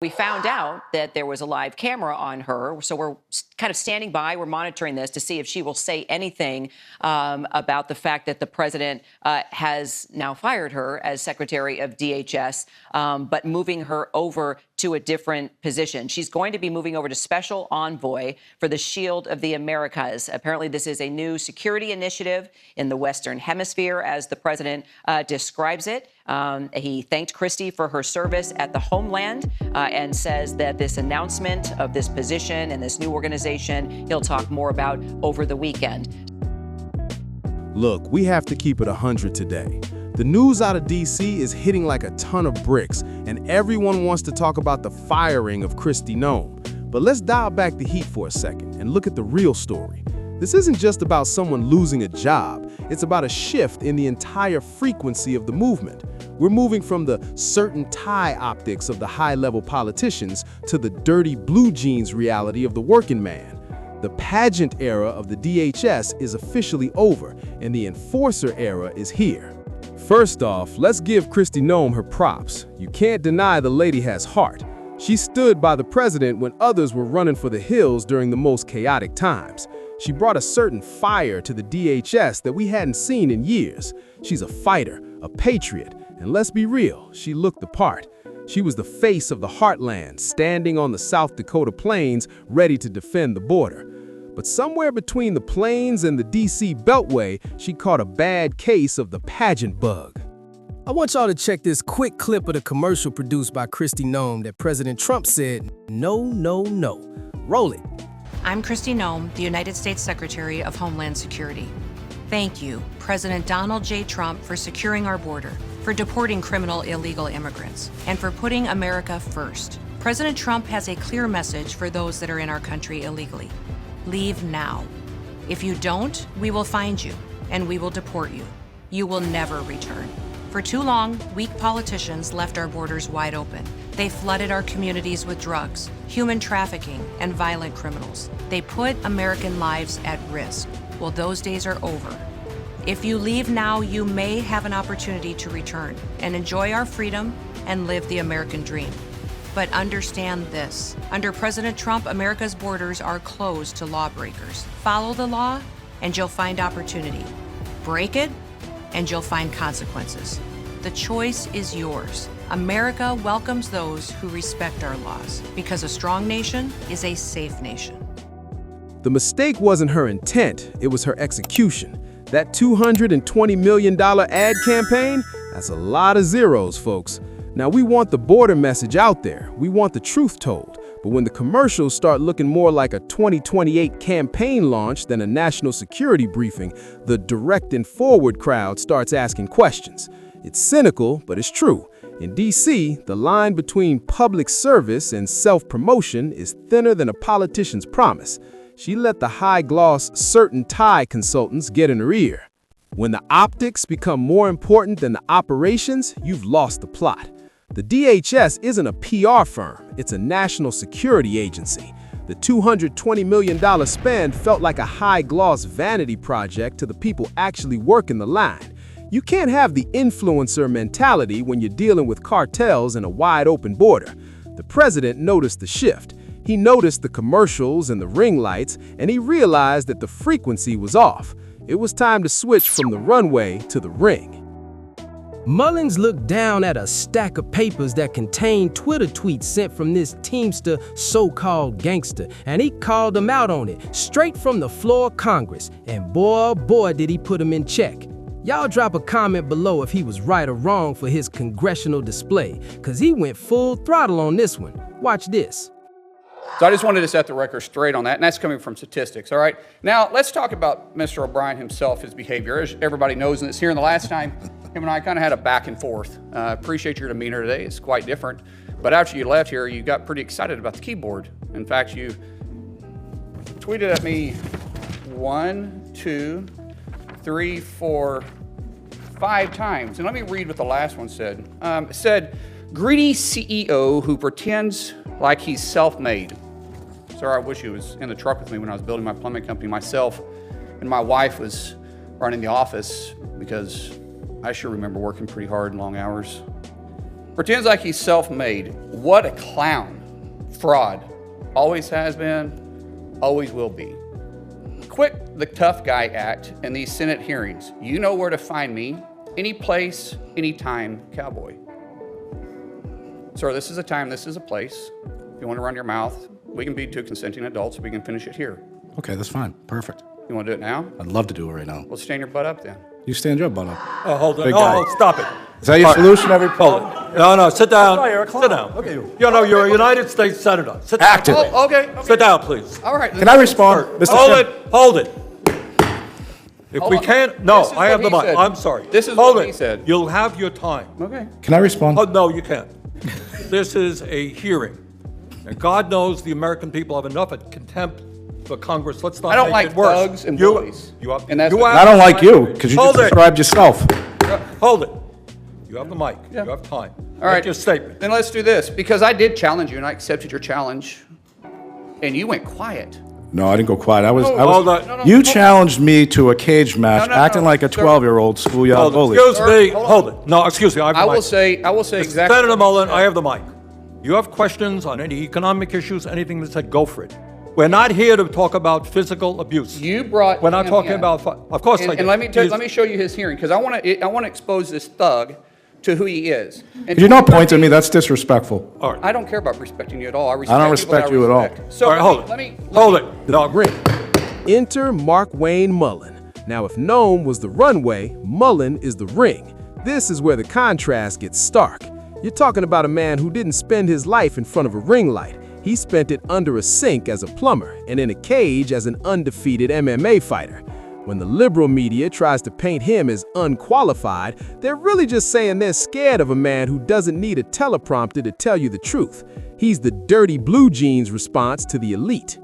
We found out that there was a live camera on her, so we're kind of standing by. We're monitoring this to see if she will say anything about the fact that the president has now fired her as Secretary of DHS, but moving her over to a different position. She's going to be moving over to Special Envoy for the Shield of the Americas. Apparently, this is a new security initiative in the Western Hemisphere, as the president describes it. He thanked Kristi for her service at the Homeland and says that this announcement of this position and this new organization he'll talk more about over the weekend. Look, we have to keep it 100 today. The news out of D.C. is hitting like a ton of bricks, and everyone wants to talk about the firing of Kristi Noem. But let's dial back the heat for a second and look at the real story. This isn't just about someone losing a job. It's about a shift in the entire frequency of the movement. We're moving from the certain tie optics of the high-level politicians to the dirty blue jeans reality of the working man. The pageant era of the DHS is officially over, and the enforcer era is here. First off, let's give Kristi Noem her props. You can't deny the lady has heart. She stood by the president when others were running for the hills during the most chaotic times. She brought a certain fire to the DHS that we hadn't seen in years. She's a fighter, a patriot, and let's be real, she looked the part. She was the face of the heartland, standing on the South Dakota plains, ready to defend the border. But somewhere between the plains and the D.C. Beltway, she caught a bad case of the pageant bug. I want y'all to check this quick clip of the commercial produced by Kristi Noem that President Trump said, "No, no, no." Roll it. I'm Kristi Noem, the United States Secretary of Homeland Security. Thank you, President Donald J. Trump, for securing our border, for deporting criminal illegal immigrants, and for putting America first. President Trump has a clear message for those that are in our country illegally. Leave now. If you don't, we will find you, and we will deport you. You will never return. For too long, weak politicians left our borders wide open. They flooded our communities with drugs, human trafficking, and violent criminals. They put American lives at risk. Well, those days are over. If you leave now, you may have an opportunity to return and enjoy our freedom and live the American dream. But understand this. Under President Trump, America's borders are closed to lawbreakers. Follow the law, and you'll find opportunity. Break it, and you'll find consequences. The choice is yours. America welcomes those who respect our laws, because a strong nation is a safe nation. The mistake wasn't her intent, it was her execution. That $220 million ad campaign, that's a lot of zeros, folks. Now, we want the border message out there. We want the truth told. But when the commercials start looking more like a 2028 campaign launch than a national security briefing, the direct and forward crowd starts asking questions. It's cynical, but it's true. In D.C., the line between public service and self-promotion is thinner than a politician's promise. She let the high-gloss certain tie consultants get in her ear. When the optics become more important than the operations, you've lost the plot. The DHS isn't a PR firm, it's a national security agency. The $220 million spend felt like a high-gloss vanity project to the people actually working the line. You can't have the influencer mentality when you're dealing with cartels and a wide-open border. The president noticed the shift. He noticed the commercials and the ring lights, and he realized that the frequency was off. It was time to switch from the runway to the ring. Mullins looked down at a stack of papers that contained Twitter tweets sent from this Teamster so-called gangster, and he called him out on it, straight from the floor of Congress. And boy, oh boy, did he put him in check. Y'all drop a comment below if he was right or wrong for his congressional display, because he went full throttle on this one. Watch this. So I just wanted to set the record straight on that, and that's coming from statistics, all right? Now, let's talk about Mr. O'Brien himself, his behavior. As everybody knows, and it's here in the last time, him and I kind of had a back and forth. Appreciate your demeanor today. It's quite different. But after you left here, you got pretty excited about the keyboard. In fact, you tweeted at me 1, 2, 3, 4, 5 times. And let me read what the last one said. It said, "Greedy CEO who pretends like he's self-made." Sir, I wish he was in the truck with me when I was building my plumbing company myself, and my wife was running the office, because I sure remember working pretty hard and long hours. Pretends like he's self-made. What a clown. Fraud. Always has been, always will be. Quit the tough guy act in these Senate hearings. You know where to find me. Any place, anytime, cowboy. Sir, this is a time, this is a place. If you want to run your mouth, we can be two consenting adults. We can finish it here. Okay, that's fine. Perfect. You want to do it now? I'd love to do it right now. Well, stand your butt up then. You stand your butt up. Oh, hold on. Big Oh, guy. oh, stop it. Is that your solution, every Hold it. No, sit down. Sit down. Okay. You know, you're a United States Senator. Sit down. Active. Oh, okay. Sit down, please. All right. Can I respond? Mr. Hold Chairman? it. Hold it. If we on. can't, no, This is I have what the he mic. said. I'm sorry. This is Hold what it. he said. You'll have your time. Okay. Can I respond? Oh, no, you can't. This is a hearing. And God knows the American people have enough contempt for Congress. Let's not I don't make like it worse. thugs and bullies. And that's you what- have I don't the like mic. you, because you Hold just it. described yourself. Hold it. You have the mic. Yeah. You have time. All right. Make your statement. Then let's do this, because I did challenge you and I accepted your challenge, and you went quiet. No, I didn't go quiet. I was. hold on. You challenged me to a cage match, No, acting like a sir. 12-year-old schoolyard Hold it. bully. Excuse Sir, me. hold on. Hold it. No, excuse me. I have the I mic. will say exactly. Senator what he Mullin, said. I have the mic. You have questions on any economic issues, anything that said, go for it. We're not here to talk about physical abuse. You brought. We're not him talking in. about. Of course, I And did. let me He's- let me show you his hearing, because I want to expose this thug to who he is. And If you're not pointing at me, that's disrespectful. All right. I don't care about respecting you at all. I respect don't people that respect you at all. respect. So All right, hold it. let me Hold it. No, Enter Markwayne Mullin. Now, if Noem was the runway, Mullin is the ring. This is where the contrast gets stark. You're talking about a man who didn't spend his life in front of a ring light. He spent it under a sink as a plumber and in a cage as an undefeated MMA fighter. When the liberal media tries to paint him as unqualified, they're really just saying they're scared of a man who doesn't need a teleprompter to tell you the truth. He's the dirty blue jeans response to the elite.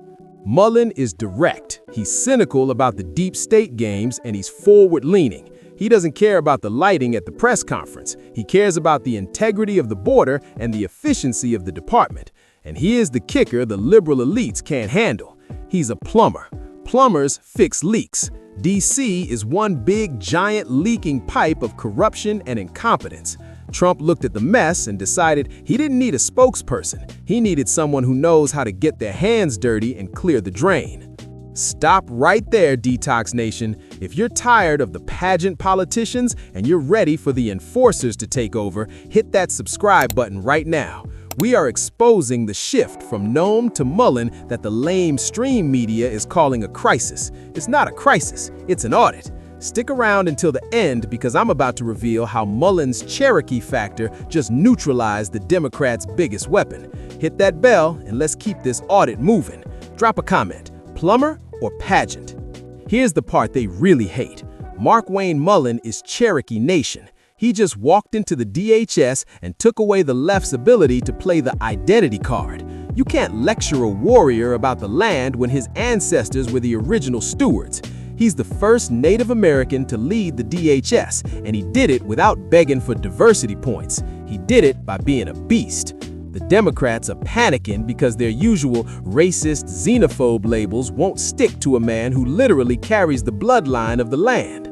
Mullin is direct. He's cynical about the deep state games, and he's forward-leaning. He doesn't care about the lighting at the press conference. He cares about the integrity of the border and the efficiency of the department. And here's the kicker the liberal elites can't handle. He's a plumber. Plumbers fix leaks. DC is one big, giant leaking pipe of corruption and incompetence. Trump looked at the mess and decided he didn't need a spokesperson. He needed someone who knows how to get their hands dirty and clear the drain. Stop right there, Detox Nation. If you're tired of the pageant politicians and you're ready for the enforcers to take over, hit that subscribe button right now. We are exposing the shift from Noem to Mullin that the lame stream media is calling a crisis. It's not a crisis, it's an audit. Stick around until the end, because I'm about to reveal how Mullin's Cherokee factor just neutralized the Democrats' biggest weapon. Hit that bell and let's keep this audit moving. Drop a comment, plumber or pageant? Here's the part they really hate. Markwayne Mullin is Cherokee Nation. He just walked into the DHS and took away the left's ability to play the identity card. You can't lecture a warrior about the land when his ancestors were the original stewards. He's the first Native American to lead the DHS, and he did it without begging for diversity points. He did it by being a beast. The Democrats are panicking because their usual racist, xenophobe labels won't stick to a man who literally carries the bloodline of the land.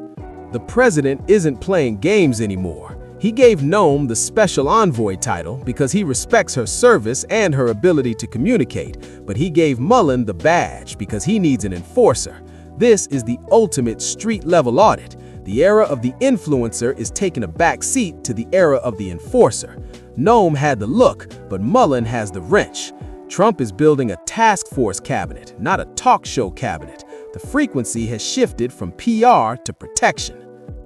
The president isn't playing games anymore. He gave Noem the special envoy title because he respects her service and her ability to communicate, but he gave Mullin the badge because he needs an enforcer. This is the ultimate street-level audit. The era of the influencer is taking a back seat to the era of the enforcer. Noem had the look, but Mullin has the wrench. Trump is building a task force cabinet, not a talk show cabinet. The frequency has shifted from PR to protection.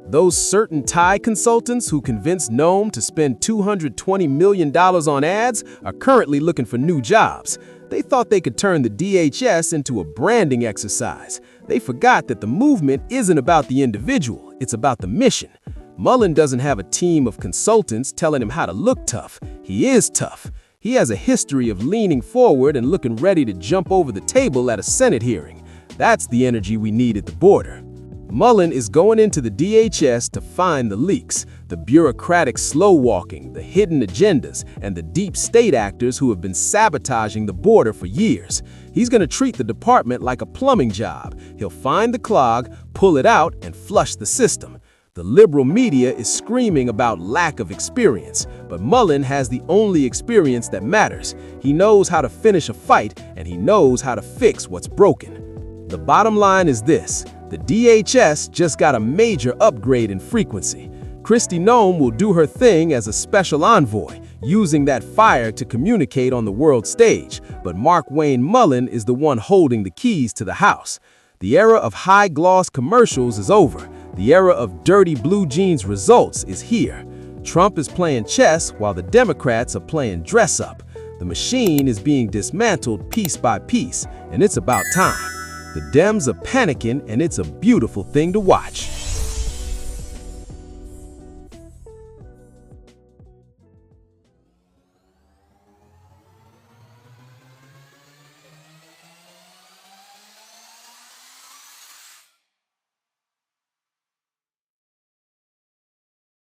Those certain Thai consultants who convinced Noem to spend $220 million on ads are currently looking for new jobs. They thought they could turn the DHS into a branding exercise. They forgot that the movement isn't about the individual, it's about the mission. Mullin doesn't have a team of consultants telling him how to look tough. He is tough. He has a history of leaning forward and looking ready to jump over the table at a Senate hearing. That's the energy we need at the border. Mullin is going into the DHS to find the leaks, the bureaucratic slow walking, the hidden agendas, and the deep state actors who have been sabotaging the border for years. He's going to treat the department like a plumbing job. He'll find the clog, pull it out, and flush the system. The liberal media is screaming about lack of experience, but Mullin has the only experience that matters. He knows how to finish a fight, and he knows how to fix what's broken. The bottom line is this: the DHS just got a major upgrade in frequency. Kristi Noem will do her thing as a special envoy, using that fire to communicate on the world stage, but Markwayne Mullin is the one holding the keys to the House. The era of high-gloss commercials is over. The era of dirty blue jeans results is here. Trump is playing chess while the Democrats are playing dress-up. The machine is being dismantled piece by piece, and it's about time. The Dems are panicking, and it's a beautiful thing to watch.